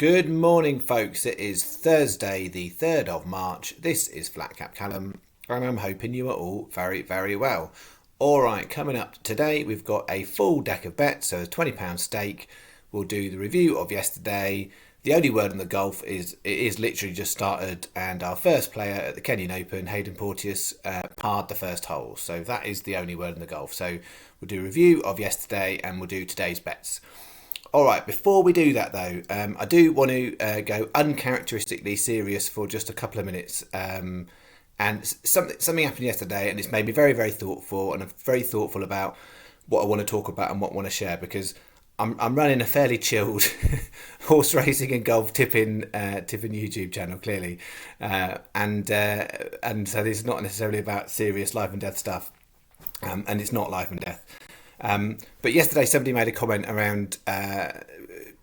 Good morning, folks. It is Thursday, the 3rd of March. This is Flat Cap Callum, and I'm hoping you are all very, very well. All right, coming up today, we've got a full deck of bets, so a £20 stake. We'll do the review of yesterday. The only word on the golf is it is literally just started, and our first player at the Kenyan Open, Hayden Porteous, parred the first hole. So that is the only word on the golf. So we'll do a review of yesterday, and we'll do today's bets. All right, before we do that though, I do want to go uncharacteristically serious for just a couple of minutes. And something happened yesterday, and it's made me very, very thoughtful, and I'm very thoughtful about what I want to talk about and what I want to share, because I'm running a fairly chilled horse racing and golf tipping YouTube channel, clearly, and so this is not necessarily about serious life and death stuff, and it's not life and death. But yesterday somebody made a comment around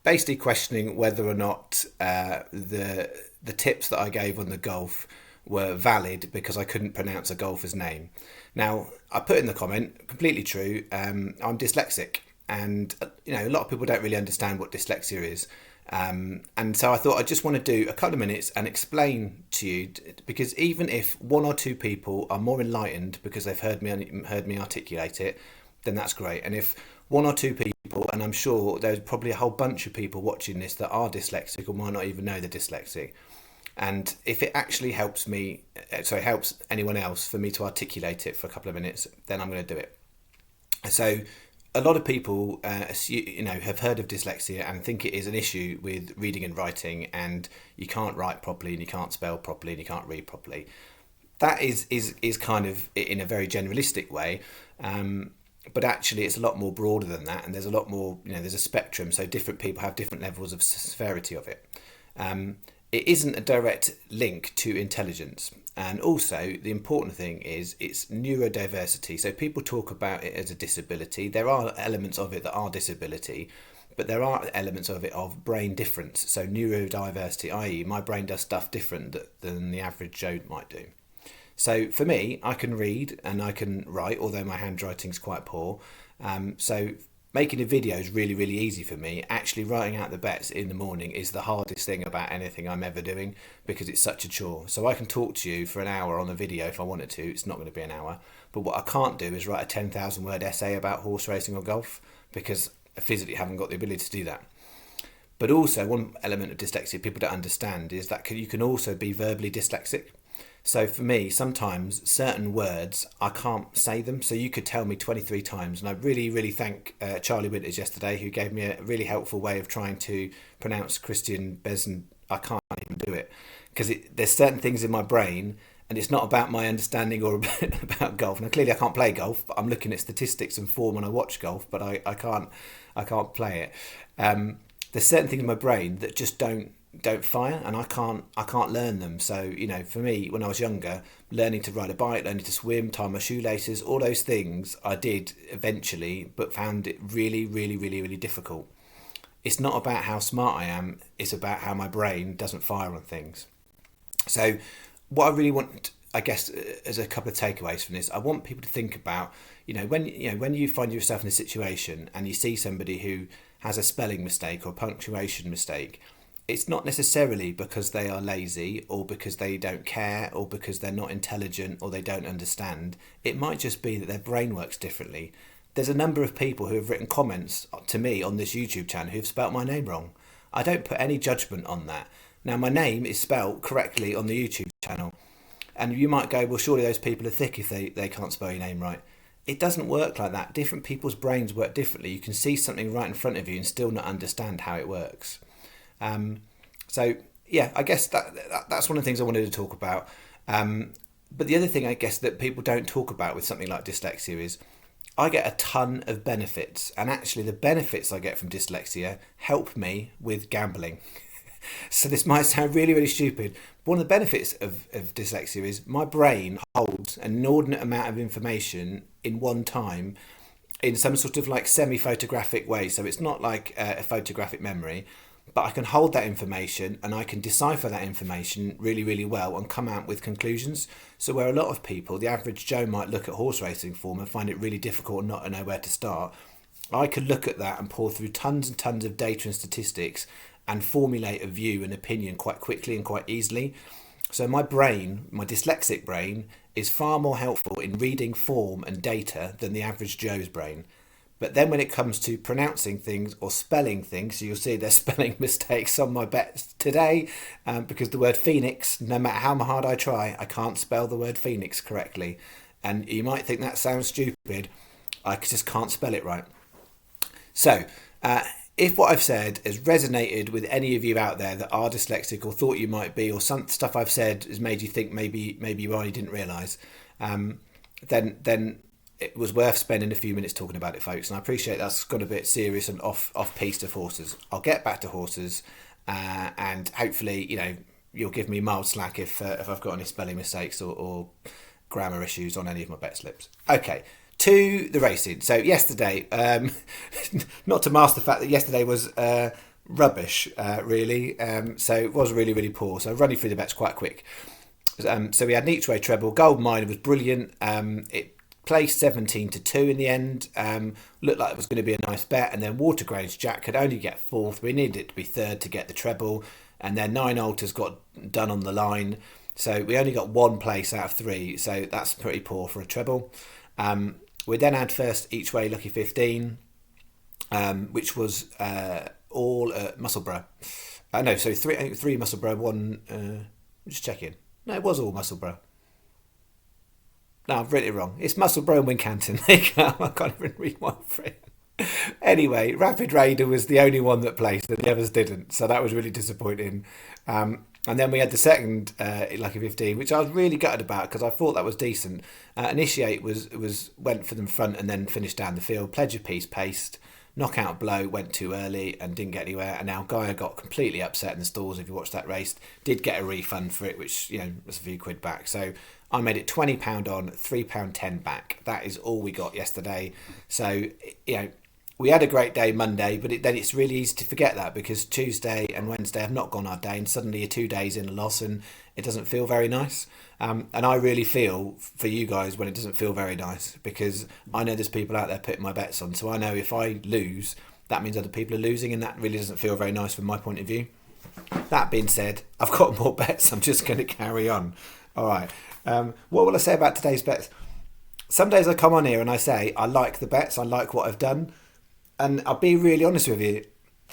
basically questioning whether or not the tips that I gave on the golf were valid because I couldn't pronounce a golfer's name. Now, I put in the comment, completely true, I'm dyslexic, and a lot of people don't really understand what dyslexia is. And so I thought I just want to do a couple of minutes and explain to you, because even if one or two people are more enlightened because they've heard me articulate it, then that's great. And if one or two people, and I'm sure there's probably a whole bunch of people watching this that are dyslexic or might not even know they're dyslexic, and if it actually helps anyone else for me to articulate it for a couple of minutes, then I'm going to do it. So a lot of people have heard of dyslexia and think it is an issue with reading and writing, and you can't write properly and you can't spell properly and you can't read properly. That is kind of in a very generalistic way. But actually it's a lot more broader than that, and there's a lot more, there's a spectrum, so different people have different levels of severity of it. It isn't a direct link to intelligence, and also the important thing is it's neurodiversity. So people talk about it as a disability. There are elements of it that are disability, but there are elements of it of brain difference, so neurodiversity, i.e. my brain does stuff different than the average Joe might do. So for me, I can read and I can write, although my handwriting's quite poor. So making a video is really, really easy for me. Actually writing out the bets in the morning is the hardest thing about anything I'm ever doing, because it's such a chore. So I can talk to you for an hour on a video if I wanted to. It's not going to be an hour. But what I can't do is write a 10,000 word essay about horse racing or golf, because I physically haven't got the ability to do that. But also, one element of dyslexia people don't understand is that you can also be verbally dyslexic. So for me, sometimes certain words, I can't say them. So you could tell me 23 times. And I really, really thank Charlie Winters yesterday, who gave me a really helpful way of trying to pronounce Christian Bezen. I can't even do it, because there's certain things in my brain, and it's not about my understanding or about golf. Now, clearly I can't play golf, but I'm looking at statistics and form when I watch golf, but I can't play it. There's certain things in my brain that just don't fire, and I can't learn them. So for me, when I was younger, learning to ride a bike, learning to swim, tie my shoelaces, all those things I did eventually, but found it really, really, really, really difficult. It's not about how smart I am, it's about how my brain doesn't fire on things. So what I really want, I guess, as a couple of takeaways from this, I want people to think about, when you find yourself in a situation and you see somebody who has a spelling mistake or a punctuation mistake, it's not necessarily because they are lazy or because they don't care or because they're not intelligent or they don't understand. It might just be that their brain works differently. There's a number of people who have written comments to me on this YouTube channel who've spelt my name wrong. I don't put any judgment on that. Now, my name is spelt correctly on the YouTube channel. And you might go, well, surely those people are thick if they can't spell your name right. It doesn't work like that. Different people's brains work differently. You can see something right in front of you and still not understand how it works. So yeah, I guess that's one of the things I wanted to talk about. But the other thing I guess that people don't talk about with something like dyslexia is I get a ton of benefits, and actually the benefits I get from dyslexia help me with gambling. So this might sound really, really stupid. But one of the benefits of dyslexia is my brain holds an inordinate amount of information in one time in some sort of like semi-photographic way. So it's not like a photographic memory, but I can hold that information and I can decipher that information really, really well and come out with conclusions. So where a lot of people, the average Joe, might look at horse racing form and find it really difficult and not know where to start, I could look at that and pour through tons and tons of data and statistics and formulate a view and opinion quite quickly and quite easily. So my brain, my dyslexic brain, is far more helpful in reading form and data than the average Joe's brain. But then when it comes to pronouncing things or spelling things, so you'll see there's spelling mistakes on my bets today, because the word phoenix, no matter how hard I try, I can't spell the word phoenix correctly. And you might think that sounds stupid. I just can't spell it right. So, if what I've said has resonated with any of you out there that are dyslexic or thought you might be, or some stuff I've said has made you think maybe you already didn't realise, then it was worth spending a few minutes talking about it, folks. And I appreciate that's got a bit serious and off piste of horses. I'll get back to horses, and hopefully, you'll give me mild slack if I've got any spelling mistakes or grammar issues on any of my bet slips. Okay. To the racing. So yesterday, not to mask the fact that yesterday was rubbish, really. So it was really, really poor. So running through the bets quite quick. So we had an each way treble. Gold Miner was brilliant. It placed 17-2 in the end. Looked like it was going to be a nice bet. And then Watergrange Jack could only get fourth. We needed it to be third to get the treble. And then 9 Alters got done on the line. So we only got one place out of 3. So that's pretty poor for a treble. We then had first each way lucky 15, which was all at Musselburgh. No, so three Musselburgh, one. Just checking. No, it was all Musselburgh. No, I've written it wrong. It's Musselburgh and Wincanton. I can't even read my friend. Anyway, Rapid Raider was the only one that placed, and the others didn't. So that was really disappointing. And then we had the second lucky 15, which I was really gutted about because I thought that was decent. Initiate went for them front and then finished down the field. Pledge of Peace paced. Knockout Blow went too early and didn't get anywhere. And now Gaia got completely upset in the stalls. If you watched that race, did get a refund for it, which was a few quid back. So I made it £20 on, £3.10 back. That is all we got yesterday. So we had a great day Monday, but then it's really easy to forget that because Tuesday and Wednesday have not gone our day, and suddenly you're 2 days in a loss and it doesn't feel very nice. And I really feel for you guys when it doesn't feel very nice, because I know there's people out there putting my bets on. So I know if I lose, that means other people are losing, and that really doesn't feel very nice from my point of view. That being said, I've got more bets. I'm just going to carry on. All right. What will I say about today's bets? Some days I come on here and I say, I like the bets. I like what I've done. And I'll be really honest with you,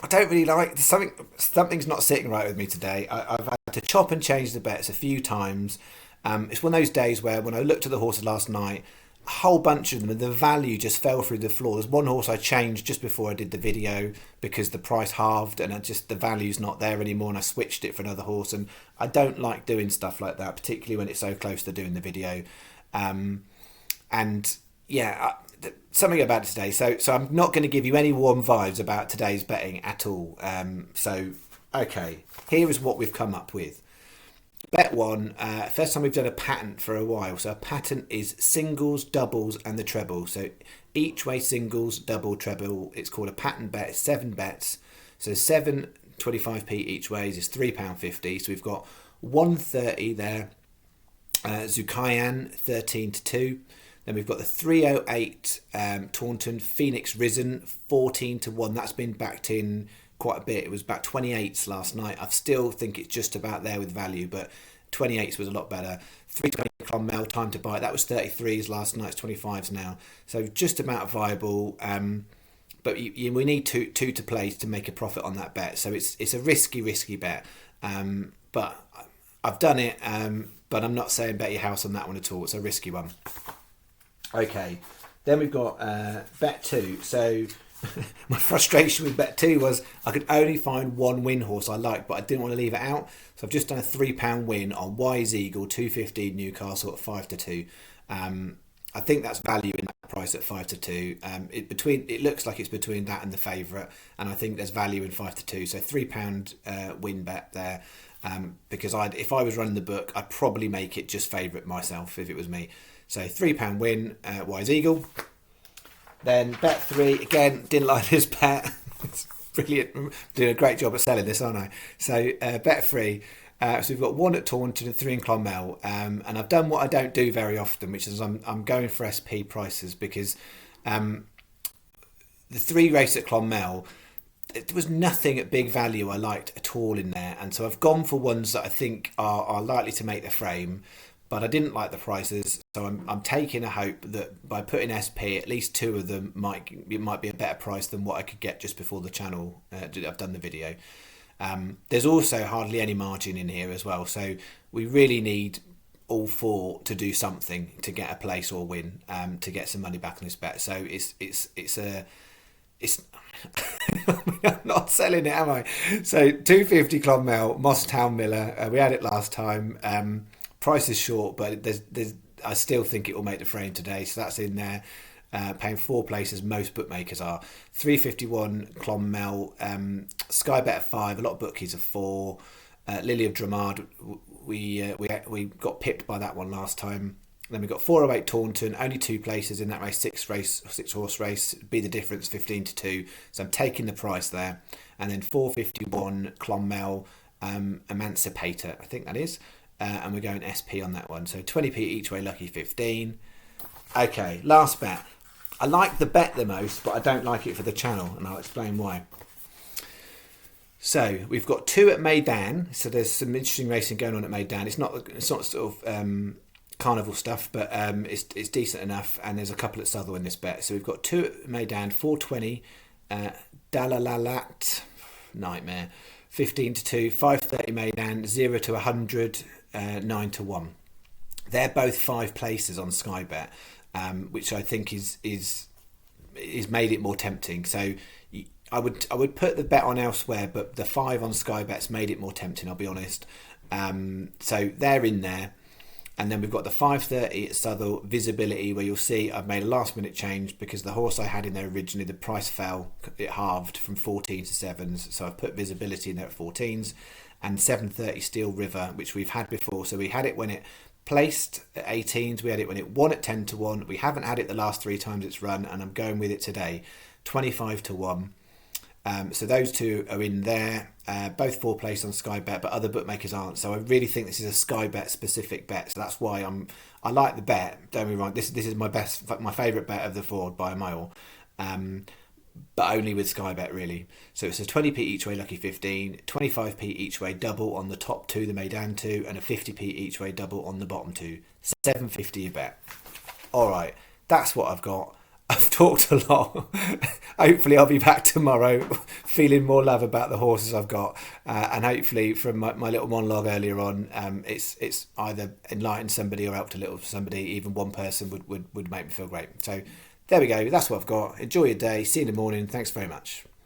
I don't really like something's not sitting right with me today. I've had to chop and change the bets a few times. It's one of those days where when I looked at the horses last night, a whole bunch of them, and the value just fell through the floor. There's one horse I changed just before I did the video because the price halved and the value's not there anymore, and I switched it for another horse. And I don't like doing stuff like that, particularly when it's so close to doing the video. Something about it today. So I'm not going to give you any warm vibes about today's betting at all. Okay, here is what we've come up with. Bet one, first time we've done a pattern for a while. So a pattern is singles, doubles and the treble. So each way singles, double, treble. It's called a pattern bet. It's 7 bets. So 7 25p each way is £3.50. So we've got 130 there. Zukayan 13-2. Then we've got the 308 Taunton Phoenix Risen 14-1. That's been backed in quite a bit. It was about 28s last night. I still think it's just about there with value, but 28s was a lot better. 320 Clonmel Time to Buy. That was 33s last night. It's 25s now. So just about viable. But we need two to place to make a profit on that bet. So it's a risky bet. But I've done it. But I'm not saying bet your house on that one at all. It's a risky one. Okay, then we've got bet 2. So my frustration with bet 2 was I could only find one win horse I liked, but I didn't want to leave it out. So I've just done a £3 win on Wise Eagle 215 Newcastle at 5-2. I think that's value in that price at 5-2. It looks like it's between that and the favourite, and I think there's value in 5-2. So £3 win bet there. Because if I was running the book, I'd probably make it just favourite myself if it was me. So £3 win, Wise Eagle. Then bet 3, again, didn't like this bet. It's brilliant. Doing a great job at selling this, aren't I? So bet 3. So we've got 1 at Taunton and 3 in Clonmel. And I've done what I don't do very often, which is I'm going for SP prices, because the 3 race at Clonmel, there was nothing at big value I liked at all in there, and so I've gone for ones that I think are likely to make the frame, but I didn't like the prices, so I'm taking a hope that by putting SP, at least two of them might be a better price than what I could get just before the channel. I've done the video. There's also hardly any margin in here as well, so we really need all four to do something to get a place or win, to get some money back on this bet. So it's I'm not selling it, am I? So 250 Clonmel, Moss Town Miller. We had it last time. Price is short, but I still think it will make the frame today. So that's in there. Paying four places, most bookmakers are. 351 Clonmel, Sky Bet 5. A lot of bookies are 4. Lily of Dramard, we got pipped by that one last time. Then we got 408 Taunton, only 2 places in that race, 6 horse race, be the difference 15-2. So I'm taking the price there. And then 451 Clonmel, Emancipator, I think that is. And we're going SP on that one. So 20p each way, lucky 15. Okay, last bet. I like the bet the most, but I don't like it for the channel, and I'll explain why. So we've got 2 at Meydan. So there's some interesting racing going on at Meydan. It's not sort of carnival stuff, but it's decent enough. And there's a couple at Southwell in this bet. So we've got 2 at Meydan, 420, Dalalat, nightmare, 15-2, 530 Meydan, 0 to 100, 9 to 1. They're both 5 places on Sky Bet, which I think is made it more tempting. So I would put the bet on elsewhere, but the 5 on Sky Bet's made it more tempting, I'll be honest. So they're in there. And then we've got the 530 at Southwell, Visibility, where you'll see I've made a last minute change because the horse I had in there originally, the price fell, it halved from 14 to 7s. So I've put Visibility in there at 14s. And 730 Steel River, which we've had before. So we had it when it placed at 18s, we had it when it won at 10 to 1. We haven't had it the last 3 times it's run, and I'm going with it today, 25 to 1. So those 2 are in there, both 4 placed on Sky Bet, but other bookmakers aren't. So I really think this is a Sky Bet specific bet. So that's why I like the bet. Don't be wrong. This is my favourite bet of the 4 by a mile, but only with Sky Bet really. So it's a 20p each way, lucky 15, 25p each way double on the top 2, the Meydan 2, and a 50p each way double on the bottom 2. 750 a bet. All right, that's what I've got. I've talked a lot. Hopefully I'll be back tomorrow feeling more love about the horses I've got, and hopefully from my little monologue earlier on, it's either enlightened somebody or helped a little somebody. Even one person would make me feel great. So there we go, that's what I've got. Enjoy your day, see you in the morning. Thanks very much.